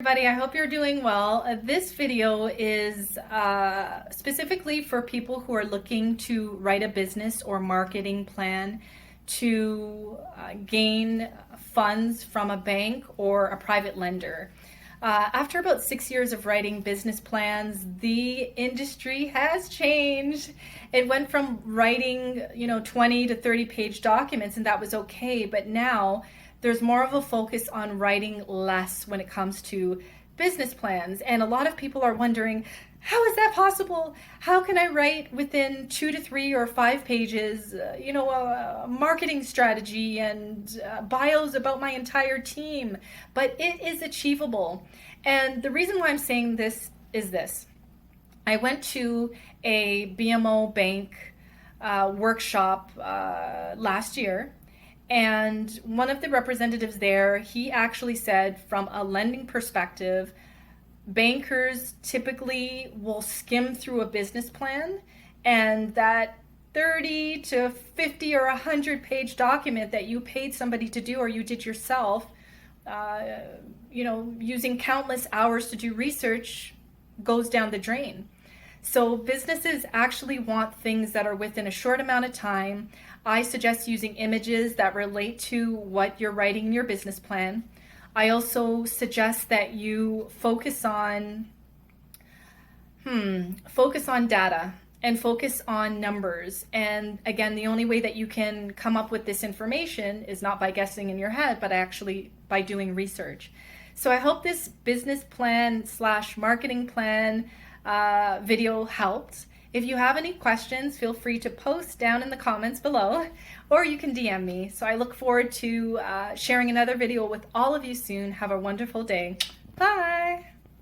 Everybody, I hope you're doing well. This video is specifically for people who are looking to write a business or marketing plan to gain funds from a bank or a private lender. After about 6 years of writing business plans, the industry has changed. It went from writing, 20 to 30 page documents, and that was okay. But now there's more of a focus on writing less when it comes to business plans. And a lot of people are wondering, how is that possible? How can I write within 2 to 3 or 5 pages, a marketing strategy and bios about my entire team? But it is achievable. And the reason why I'm saying this is this. I went to a BMO bank workshop last year. And one of the representatives there, he actually said from a lending perspective, bankers typically will skim through a business plan, and that 30 to 50 or 100 page document that you paid somebody to do or you did yourself, using countless hours to do research, goes down the drain. So businesses actually want things that are within a short amount of time. I suggest using images that relate to what you're writing in your business plan. I also suggest that you focus on data and focus on numbers. And again, the only way that you can come up with this information is not by guessing in your head, but actually by doing research. So I hope this business plan / marketing plan video helped. If you have any questions, feel free to post down in the comments below, or you can DM me. So I look forward to sharing another video with all of you soon. Have a wonderful day. Bye.